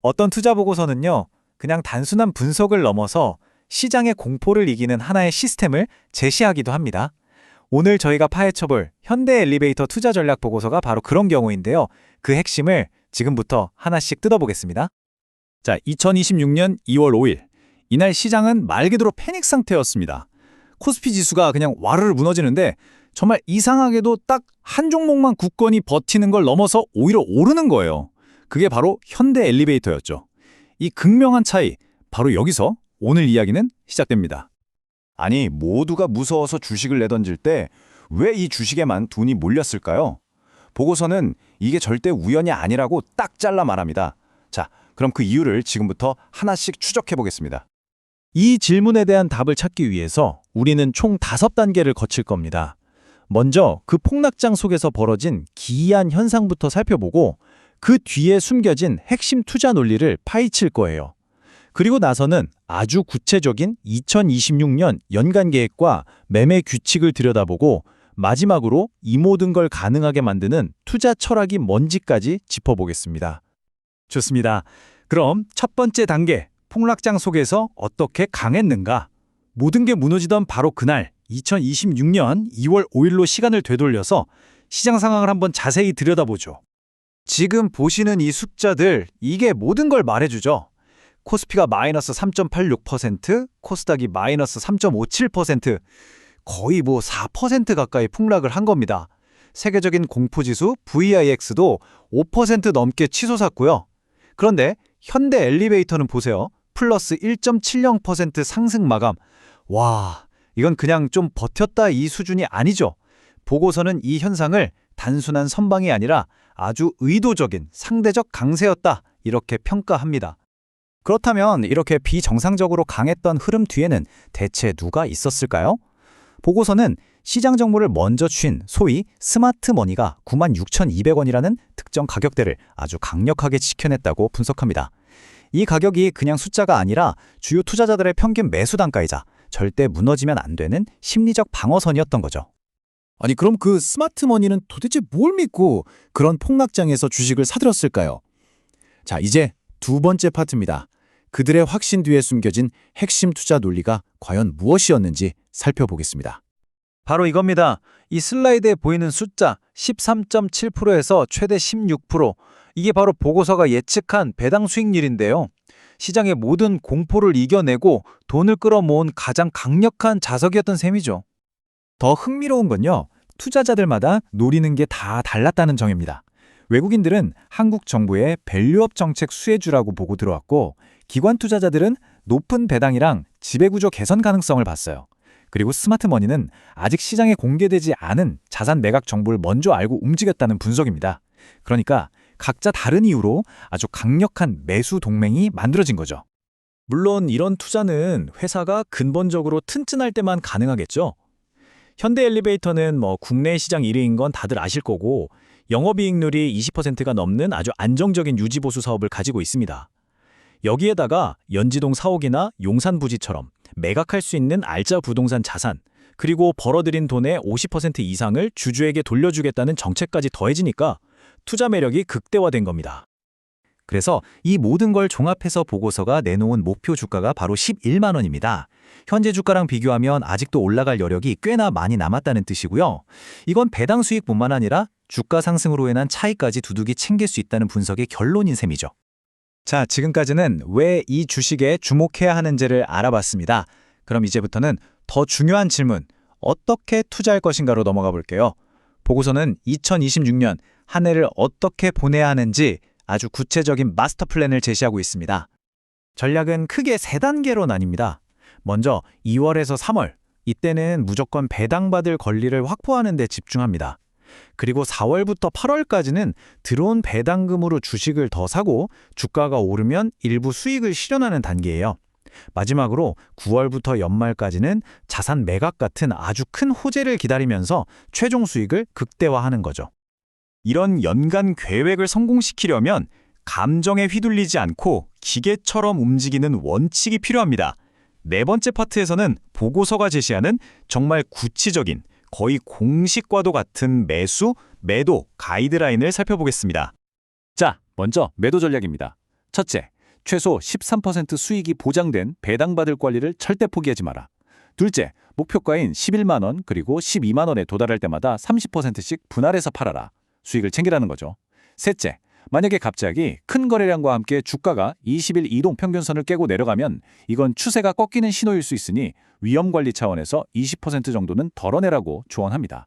어떤 투자 보고서는요, 그냥 단순한 분석을 넘어서 시장의 공포를 이기는 하나의 시스템을 제시하기도 합니다. 오늘 저희가 파헤쳐볼 현대 엘리베이터 투자 전략 보고서가 바로 그런 경우인데요. 그 핵심을 지금부터 하나씩 뜯어보겠습니다. 자, 2026년 2월 5일. 이날 시장은 말 그대로 패닉 상태였습니다. 코스피 지수가 그냥 와르르 무너지는데 정말 이상하게도 딱 한 종목만 굳건히 버티는 걸 넘어서 오히려 오르는 거예요. 그게 바로 현대 엘리베이터였죠. 이 극명한 차이, 바로 여기서 오늘 이야기는 시작됩니다. 아니, 모두가 무서워서 주식을 내던질 때 왜 이 주식에만 돈이 몰렸을까요? 보고서는 이게 절대 우연이 아니라고 딱 잘라 말합니다. 자, 그럼 그 이유를 지금부터 하나씩 추적해 보겠습니다. 이 질문에 대한 답을 찾기 위해서 우리는 총 5단계를 거칠 겁니다. 먼저 그 폭락장 속에서 벌어진 기이한 현상부터 살펴보고 그 뒤에 숨겨진 핵심 투자 논리를 파헤칠 거예요. 그리고 나서는 아주 구체적인 2026년 연간 계획과 매매 규칙을 들여다보고 마지막으로 이 모든 걸 가능하게 만드는 투자 철학이 뭔지까지 짚어보겠습니다. 좋습니다. 그럼 첫 번째 단계, 폭락장 속에서 어떻게 강했는가? 모든 게 무너지던 바로 그날 2026년 2월 5일로 시간을 되돌려서 시장 상황을 한번 자세히 들여다보죠. 지금 보시는 이 숫자들, 이게 모든 걸 말해주죠. 코스피가 마이너스 3.86%, 코스닥이 마이너스 3.57%, 거의 4% 가까이 폭락을 한 겁니다. 세계적인 공포지수 VIX도 5% 넘게 치솟았고요. 그런데 현대 엘리베이터는 보세요. 플러스 1.70% 상승 마감. 와, 이건 그냥 좀 버텼다 이 수준이 아니죠. 보고서는 이 현상을 단순한 선방이 아니라 아주 의도적인 상대적 강세였다 이렇게 평가합니다. 그렇다면 이렇게 비정상적으로 강했던 흐름 뒤에는 대체 누가 있었을까요? 보고서는 시장 정보를 먼저 취인 소위 스마트 머니가 96,200원이라는 특정 가격대를 아주 강력하게 지켜냈다고 분석합니다. 이 가격이 그냥 숫자가 아니라 주요 투자자들의 평균 매수 단가이자 절대 무너지면 안 되는 심리적 방어선이었던 거죠. 아니 그럼 그 스마트머니는 도대체 뭘 믿고 그런 폭락장에서 주식을 사들였을까요? 자, 이제 두 번째 파트입니다. 그들의 확신 뒤에 숨겨진 핵심 투자 논리가 과연 무엇이었는지 살펴보겠습니다. 바로 이겁니다. 이 슬라이드에 보이는 숫자 13.7%에서 최대 16%, 이게 바로 보고서가 예측한 배당 수익률인데요. 시장의 모든 공포를 이겨내고 돈을 끌어모은 가장 강력한 자석이었던 셈이죠. 더 흥미로운 건요, 투자자들마다 노리는 게 다 달랐다는 점입니다. 외국인들은 한국 정부의 밸류업 정책 수혜주라고 보고 들어왔고, 기관 투자자들은 높은 배당이랑 지배구조 개선 가능성을 봤어요. 그리고 스마트머니는 아직 시장에 공개되지 않은 자산 매각 정보를 먼저 알고 움직였다는 분석입니다. 그러니까 각자 다른 이유로 아주 강력한 매수 동맹이 만들어진 거죠. 물론 이런 투자는 회사가 근본적으로 튼튼할 때만 가능하겠죠. 현대 엘리베이터는 국내 시장 1위인 건 다들 아실 거고, 영업이익률이 20%가 넘는 아주 안정적인 유지보수 사업을 가지고 있습니다. 여기에다가 연지동 사옥이나 용산 부지처럼 매각할 수 있는 알짜 부동산 자산, 그리고 벌어들인 돈의 50% 이상을 주주에게 돌려주겠다는 정책까지 더해지니까 투자 매력이 극대화된 겁니다. 그래서 이 모든 걸 종합해서 보고서가 내놓은 목표 주가가 바로 11만 원입니다. 현재 주가랑 비교하면 아직도 올라갈 여력이 꽤나 많이 남았다는 뜻이고요. 이건 배당 수익뿐만 아니라 주가 상승으로 인한 차익까지 두둑이 챙길 수 있다는 분석의 결론인 셈이죠. 자, 지금까지는 왜 이 주식에 주목해야 하는지를 알아봤습니다. 그럼 이제부터는 더 중요한 질문, 어떻게 투자할 것인가로 넘어가 볼게요. 보고서는 2026년 한 해를 어떻게 보내야 하는지 아주 구체적인 마스터 플랜을 제시하고 있습니다. 전략은 크게 3단계로 나뉩니다. 먼저 2월에서 3월, 이때는 무조건 배당받을 권리를 확보하는 데 집중합니다. 그리고 4월부터 8월까지는 들어온 배당금으로 주식을 더 사고 주가가 오르면 일부 수익을 실현하는 단계예요. 마지막으로 9월부터 연말까지는 자산 매각 같은 아주 큰 호재를 기다리면서 최종 수익을 극대화하는 거죠. 이런 연간 계획을 성공시키려면 감정에 휘둘리지 않고 기계처럼 움직이는 원칙이 필요합니다. 네 번째 파트에서는 보고서가 제시하는 정말 구체적인, 거의 공식과도 같은 매수, 매도 가이드라인을 살펴보겠습니다. 자, 먼저 매도 전략입니다. 첫째, 최소 13% 수익이 보장된 배당받을 권리를 절대 포기하지 마라. 둘째, 목표가인 11만 원 그리고 12만 원에 도달할 때마다 30%씩 분할해서 팔아라. 수익을 챙기라는 거죠. 셋째, 만약에 갑자기 큰 거래량과 함께 주가가 20일 이동 평균선을 깨고 내려가면 이건 추세가 꺾이는 신호일 수 있으니 위험 관리 차원에서 20% 정도는 덜어내라고 조언합니다.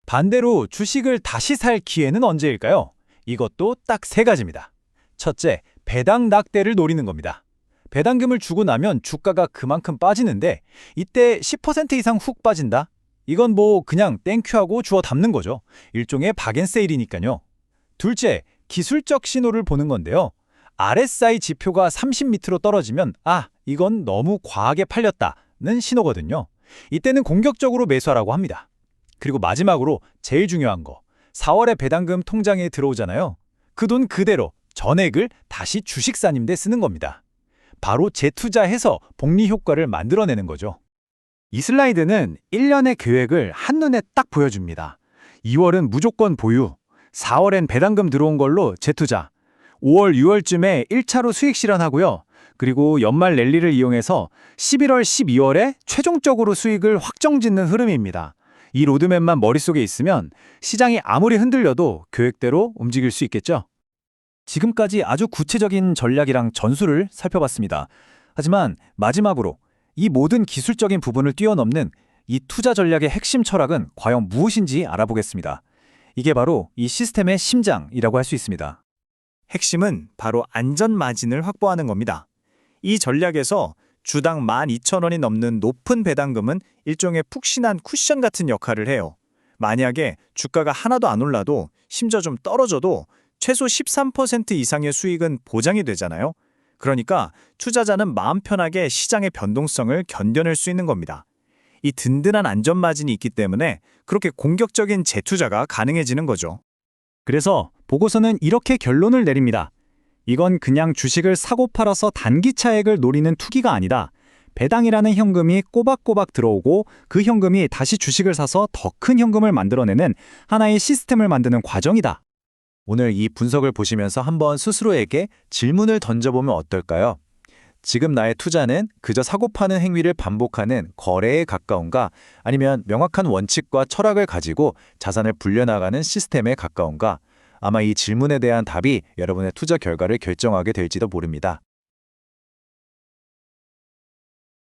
반대로 주식을 다시 살 기회는 언제일까요? 이것도 딱 3가지입니다. 첫째, 배당 낙대를 노리는 겁니다. 배당금을 주고 나면 주가가 그만큼 빠지는데 이때 10% 이상 훅 빠진다? 이건 뭐 그냥 땡큐하고 주워 담는 거죠. 일종의 박앤세일이니까요. 둘째, 기술적 신호를 보는 건데요. RSI 지표가 30 밑으로 떨어지면 이건 너무 과하게 팔렸다는 신호거든요. 이때는 공격적으로 매수하라고 합니다. 그리고 마지막으로 제일 중요한 거, 4월에 배당금 통장에 들어오잖아요. 그 돈 그대로 전액을 다시 주식 사님 데 쓰는 겁니다. 바로 재투자해서 복리 효과를 만들어내는 거죠. 이 슬라이드는 1년의 계획을 한눈에 딱 보여줍니다. 2월은 무조건 보유, 4월엔 배당금 들어온 걸로 재투자, 5월, 6월쯤에 1차로 수익 실현하고요. 그리고 연말 랠리를 이용해서 11월, 12월에 최종적으로 수익을 확정짓는 흐름입니다. 이 로드맵만 머릿속에 있으면 시장이 아무리 흔들려도 계획대로 움직일 수 있겠죠. 지금까지 아주 구체적인 전략이랑 전술을 살펴봤습니다. 하지만 마지막으로 이 모든 기술적인 부분을 뛰어넘는 이 투자 전략의 핵심 철학은 과연 무엇인지 알아보겠습니다. 이게 바로 이 시스템의 심장이라고 할 수 있습니다. 핵심은 바로 안전 마진을 확보하는 겁니다. 이 전략에서 주당 12,000원이 넘는 높은 배당금은 일종의 푹신한 쿠션 같은 역할을 해요. 만약에 주가가 하나도 안 올라도 심지어 좀 떨어져도 최소 13% 이상의 수익은 보장이 되잖아요. 그러니까 투자자는 마음 편하게 시장의 변동성을 견뎌낼 수 있는 겁니다. 이 든든한 안전 마진이 있기 때문에 그렇게 공격적인 재투자가 가능해지는 거죠. 그래서 보고서는 이렇게 결론을 내립니다. 이건 그냥 주식을 사고 팔아서 단기 차익을 노리는 투기가 아니다. 배당이라는 현금이 꼬박꼬박 들어오고 그 현금이 다시 주식을 사서 더 큰 현금을 만들어내는 하나의 시스템을 만드는 과정이다. 오늘 이 분석을 보시면서 한번 스스로에게 질문을 던져보면 어떨까요? 지금 나의 투자는 그저 사고 파는 행위를 반복하는 거래에 가까운가? 아니면 명확한 원칙과 철학을 가지고 자산을 불려나가는 시스템에 가까운가? 아마 이 질문에 대한 답이 여러분의 투자 결과를 결정하게 될지도 모릅니다.